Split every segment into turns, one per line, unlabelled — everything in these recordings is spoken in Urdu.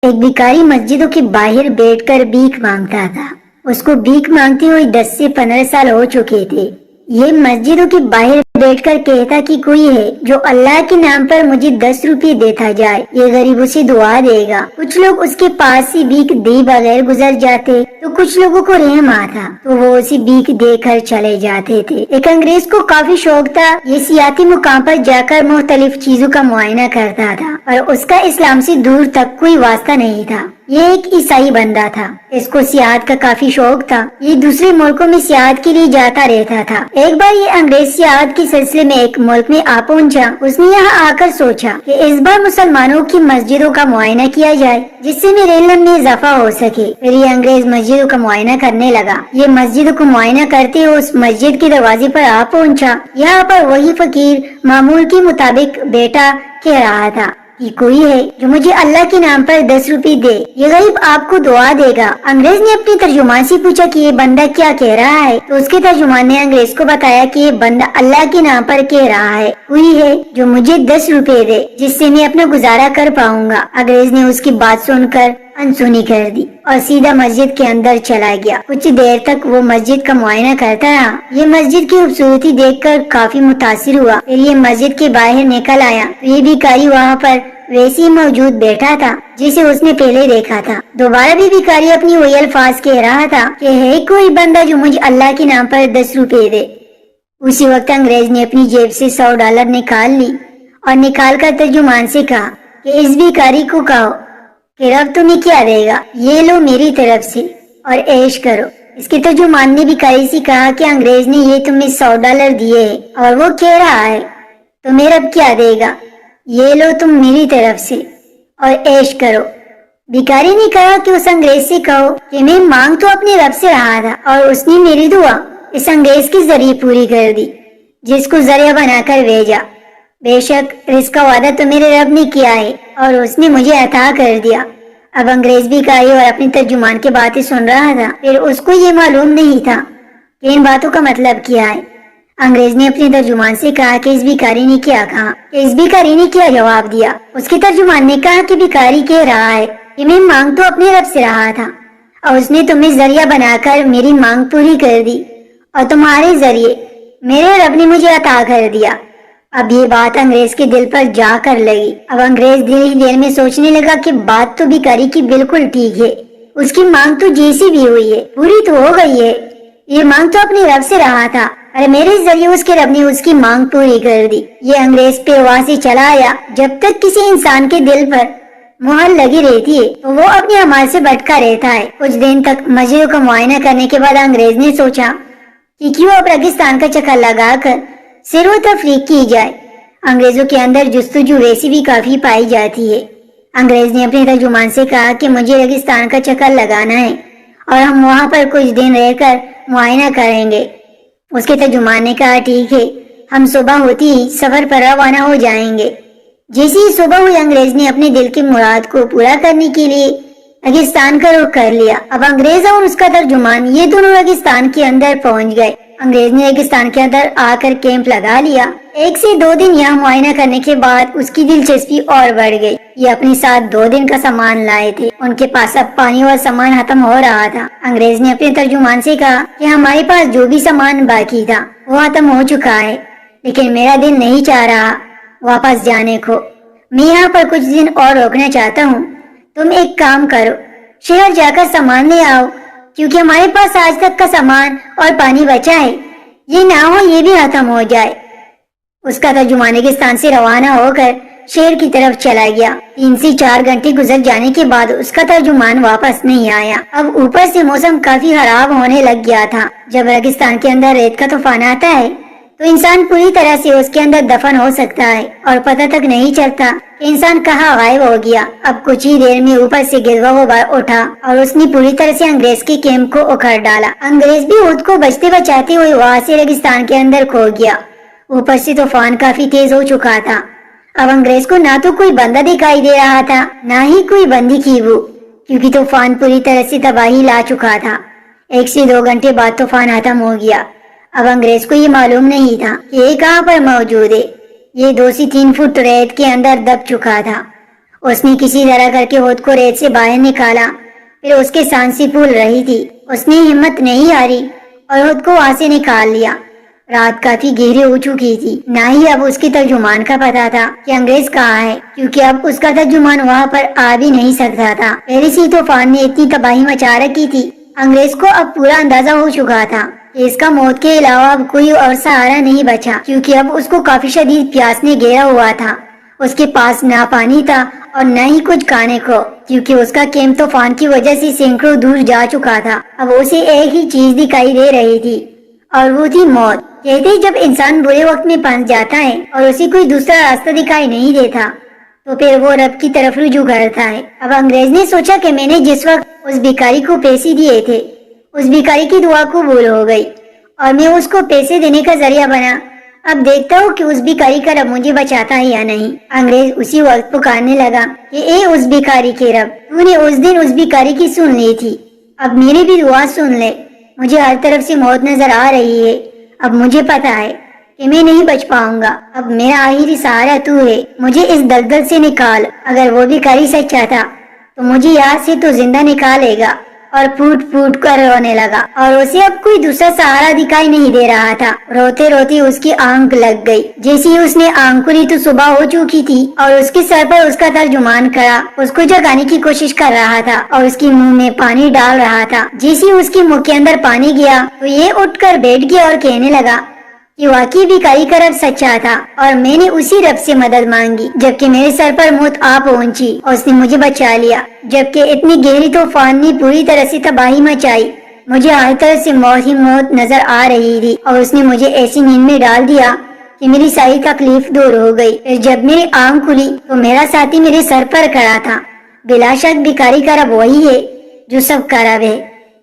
ایک بیکاری مسجدوں کے باہر بیٹھ کر بھیک مانگتا تھا۔ اس کو بھیک مانگتے ہوئے 10 سے 15 سال ہو چکے تھے۔ یہ مسجدوں کے باہر بیٹھ کر کہتا کہ کوئی ہے جو اللہ کے نام پر مجھے 10 روپے دیتا جائے، یہ غریب اسے دعا دے گا۔ کچھ لوگ اس کے پاس سے بھیک دے بغیر گزر جاتے تو کچھ لوگوں کو رحم آتا تو وہ اسے بھیک دے کر چلے جاتے تھے۔ ایک انگریز کو کافی شوق تھا، یہ سیاحتی مقام پر جا کر مختلف چیزوں کا معائنہ کرتا تھا اور اس کا اسلام سے دور تک کوئی واسطہ نہیں تھا۔ یہ ایک عیسائی بندہ تھا، اس کو سیاحت کا کافی شوق تھا، یہ دوسرے ملکوں میں سیاحت کے لیے جاتا رہتا تھا۔ ایک بار یہ انگریز سیاحت کے سلسلے میں ایک ملک میں آ پہنچا۔ اس نے یہاں آ کر سوچا کہ اس بار مسلمانوں کی مسجدوں کا معائنہ کیا جائے جس سے میرے علم میں اضافہ ہو سکے۔ پھر یہ انگریز مسجدوں کا معائنہ کرنے لگا۔ یہ مسجدوں کو معائنہ کرتے ہوئے اس مسجد کے دروازے پر آ پہنچا۔ یہاں پر وہی فقیر معمول کے مطابق بیٹا کہہ رہا تھا کہ کوئی ہے جو مجھے اللہ کے نام پر 10 روپے دے، یہ غریب آپ کو دعا دے گا۔ انگریز نے اپنے ترجمان سے پوچھا کہ یہ بندہ کیا کہہ رہا ہے، تو اس کے ترجمان نے انگریز کو بتایا کہ یہ بندہ اللہ کے نام پر کہہ رہا ہے کوئی ہے جو مجھے 10 روپے دے جس سے میں اپنا گزارا کر پاؤں گا۔ انگریز نے اس کی بات سن کر انسونی کر دی اور سیدھا مسجد کے اندر چلا گیا۔ کچھ دیر تک وہ مسجد کا معائنہ کرتا رہا۔ یہ مسجد کی خوبصورتی دیکھ کر کافی متاثر ہوا۔ پھر یہ مسجد کے باہر نکل آیا تو یہ بھکاری وہاں پر ویسے ہی موجود بیٹھا تھا جسے اس نے پہلے دیکھا تھا۔ دوبارہ بھی بھکاری اپنی وہی الفاظ کہہ رہا تھا کہ ہے کوئی بندہ جو مجھے اللہ کے نام پر 10 روپے دے۔ اسی وقت انگریز نے اپنی جیب سے $100 نکال لی اور نکال کر ترجمان سے کہا کہ اس بھکاری کو کہو کہ رب تمہیں کیا دے گا، یہ لو میری طرف سے اور عیش کرو۔ اس کے ترجمان نے بھکاری سے کہا کہ انگریز نے یہ تمہیں $100 دیے ہیں اور وہ کہہ رہا ہے تمہیں رب کیا دے گا، یہ لو تم میری طرف سے اور عیش کرو۔ بھکاری نے کہا کہ اس انگریز سے کہو کہ میں مانگ تو اپنے رب سے رہا تھا اور اس نے میری دعا اس انگریز کے ذریعے پوری کر دی جس کو ذریعہ بنا کر بھیجا۔ بے شک رزق کا وعدہ تو میرے رب نے کیا ہے اور اس نے مجھے عطا کر دیا۔ اب انگریز بھکاری اور اپنے ترجمان کی باتیں سن رہا تھا۔ پھر اس کو یہ معلوم نہیں تھا کہ ان باتوں کا مطلب کیا ہے۔ انگریز نے اپنے ترجمان سے کہا کہ اس بھکاری نے کیا کہا، کہ اس بھکاری نے کیا جواب دیا۔ اس کے ترجمان نے کہا کہ بھکاری کہہ رہا ہے کہ میں مانگ تو اپنے رب سے رہا تھا اور اس نے تمہیں ذریعہ بنا کر میری مانگ پوری کر دی اور تمہارے ذریعے میرے رب نے مجھے عطا کر دیا۔ اب یہ بات انگریز کے دل پر جا کر لگی۔ اب انگریز دل ہی دل میں سوچنے لگا کہ بات تو بھکاری کی بالکل ٹھیک ہے، اس کی مانگ تو جیسی بھی ہوئی ہے پوری تو ہو گئی ہے، یہ مانگ تو اپنے رب سے رہا تھا اور میرے ذریعے اس کے رب نے اس کی مانگ پوری کر دی۔ یہ انگریز پہ وہاں سے چلا آیا۔ جب تک کسی انسان کے دل پر مہر لگی رہتی ہے تو وہ اپنے اعمال سے بھٹکا رہتا ہے۔ کچھ دن تک مسجدوں کا معائنہ کرنے کے بعد انگریز نے سوچا کہ کیوں اب ریگستان کا چکر لگا کر سیر و تفریح کی جائے۔ انگریزوں کے اندر جستجو ویسی بھی کافی پائی جاتی ہے۔ انگریز نے اپنے ترجمان سے کہا کہ مجھے ریگستان کا چکر لگانا ہے اور ہم وہاں پر کچھ دن رہ کر معائنہ کریں گے۔ اس کے ترجمان نے کہا ٹھیک ہے، ہم صبح ہوتی ہی سفر پر روانہ ہو جائیں گے۔ جیسے ہی صبح ہوئی انگریز نے اپنے دل کی مراد کو پورا کرنے کے لیے ریگستان کا رخ کر لیا۔ اب انگریز اور اس کا ترجمان یہ دونوں ریگستان کے اندر پہنچ گئے۔ انگریز نے ریگستان کے اندر آ کر کیمپ لگا لیا۔ 1 سے 2 دن یہاں معائنہ کرنے کے بعد اس کی دلچسپی اور بڑھ گئی۔ یہ اپنے ساتھ 2 دن کا سامان لائے تھے۔ ان کے پاس اب پانی اور سامان ختم ہو رہا تھا۔ انگریز نے اپنے ترجمان سے کہا کہ ہمارے پاس جو بھی سامان باقی تھا وہ ختم ہو چکا ہے، لیکن میرا دل نہیں چاہ رہا واپس جانے کو۔ میں یہاں پر کچھ دن اور روکنا چاہتا ہوں۔ تم ایک کام کرو، شہر جا کر سامان لے آؤ، کیونکہ ہمارے پاس آج تک کا سامان اور پانی بچا ہے، یہ نہ ہو یہ بھی ختم ہو جائے۔ اس کا ترجمان ریگستان سے روانہ ہو کر شہر کی طرف چلا گیا۔ 3 سے 4 گھنٹے گزر جانے کے بعد اس کا ترجمان واپس نہیں آیا۔ اب اوپر سے موسم کافی خراب ہونے لگ گیا تھا۔ جب ریگستان کے اندر ریت کا طوفان آتا ہے تو انسان پوری طرح سے اس کے اندر دفن ہو سکتا ہے اور پتہ تک نہیں چلتا کہ انسان کہاں غائب ہو گیا۔ اب کچھ ہی دیر میں اوپر سے گروا غبار اٹھا اور اس نے پوری طرح سے انگریز کے کیمپ کو اکھڑ ڈالا۔ انگریز بھی خود کو بچتے بچاتے ہوئے وہاں سے ریگستان کے اندر کھو گیا۔ اوپر سے طوفان کافی تیز ہو چکا تھا۔ اب انگریز کو نہ تو کوئی بندہ دکھائی دے رہا تھا نہ ہی کوئی بندی کی وہ، کیونکہ طوفان پوری طرح سے تباہی لا چکا تھا۔ 1 سے 2 گھنٹے بعد طوفان ختم ہو گیا۔ اب انگریز کو یہ معلوم نہیں تھا کہ یہ کہاں پر موجود ہے۔ یہ 2 سے 3 فٹ ریت کے اندر دب چکا تھا۔ اس نے کسی طرح کر کے خود کو ریت سے باہر نکالا، پھر اس کے سانسیں پھول رہی تھی، اس نے ہمت نہیں ہاری اور خود کو وہاں سے نکال لیا۔ رات کافی گہری ہو چکی تھی، نہ ہی اب اس کے ترجمان کا پتا تھا کہ انگریز کہاں ہے، کیونکہ اب اس کا ترجمان وہاں پر آ بھی نہیں سکتا تھا۔ پہلے سے طوفان نے اتنی تباہی مچا رکھی تھی، انگریز کو اب پورا اندازہ ہو چکا تھا کہ اس کا موت کے علاوہ اب کوئی اور سہارا نہیں بچا، کیونکہ اب اس کو کافی شدید پیاس نے گھیرا ہوا تھا۔ اس کے پاس نہ پانی تھا اور نہ ہی کچھ کھانے کو، کیونکہ اس کا کیمپ طوفان کی وجہ سے سینکڑوں دور جا چکا تھا۔ اب اسے ایک ہی چیز دکھائی دے رہی تھی اور وہ تھی موت۔ کہتے جب انسان برے وقت میں پھنس جاتا ہے اور اسے کوئی دوسرا راستہ دکھائی نہیں دیتا تو پھر وہ رب کی طرف رجوع کرتا ہے۔ اب انگریز نے سوچا کہ میں نے جس وقت اس بھکاری کو پیسے دیے تھے، اس بھکاری کی دعا قبول ہو گئی اور میں اس کو پیسے دینے کا ذریعہ بنا۔ اب دیکھتا ہوں کہ اس بھکاری کا رب مجھے بچاتا ہے یا نہیں۔ انگریز اسی وقت پکارنے لگا کہ اے اس بھکاری کے رب، تو نے اس دن اس بھکاری کی سن لی تھی، اب میری بھی دعا سن لے۔ مجھے ہر طرف سے موت نظر آ رہی ہے، اب مجھے پتا ہے کہ میں نہیں بچ پاؤں گا، اب میرا آخری سہارا تو ہے، مجھے اس دلدل سے نکال۔ اگر وہ بھکاری سچا تھا تو مجھے یہاں سے تو زندہ نکالے گا، اور پھوٹ پھوٹ کر رونے لگا، اور اسے اب کوئی دوسرا سہارا دکھائی نہیں دے رہا تھا۔ روتے روتے اس کی آنکھ لگ گئی، جیسے ہی اس نے آنکھ کھولی تو صبح ہو چکی تھی، اور اس کے سر پر اس کا ترجمان کھڑا اس کو جگانے کی کوشش کر رہا تھا اور اس کے منہ میں پانی ڈال رہا تھا۔ جیسے اس کے منہ کے اندر پانی گیا تو یہ اٹھ کر بیٹھ گیا اور کہنے لگا کہ واقعی بھکاری کا رب سچا تھا اور میں نے اسی رب سے مدد مانگی، جبکہ میرے سر پر موت آ پہنچی اور اس نے مجھے بچا لیا، جبکہ اتنی گہری طوفان نے پوری طرح سے تباہی مچائی۔ مجھے ہر طرف سے موت ہی موت نظر آ رہی تھی اور اس نے مجھے ایسی نیند میں ڈال دیا کہ میری ساری تکلیف دور ہو گئی۔ پھر جب میری آنکھ کھلی تو میرا ساتھی میرے سر پر کھڑا تھا۔ بلا شک بھکاری کا رب وہی ہے جو سب کا رب ہے۔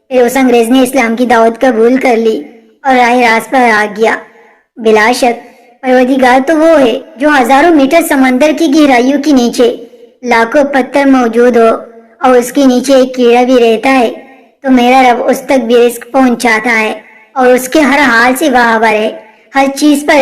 پھر اس انگریز نے اسلام کی دعوت قبول کر لی اور راہ راست پر آ گیا۔ بلا شک پروردگار تو وہ ہے جو ہزاروں میٹر سمندر کی گہرائیوں کے نیچے لاکھوں پتھر موجود ہو اور اس کے نیچے ایک کیڑا بھی رہتا ہے تو میرا رب اس تک بھی رزق پہنچاتا ہے اور اس کے ہر حال سے باخبر ہے، ہر چیز پر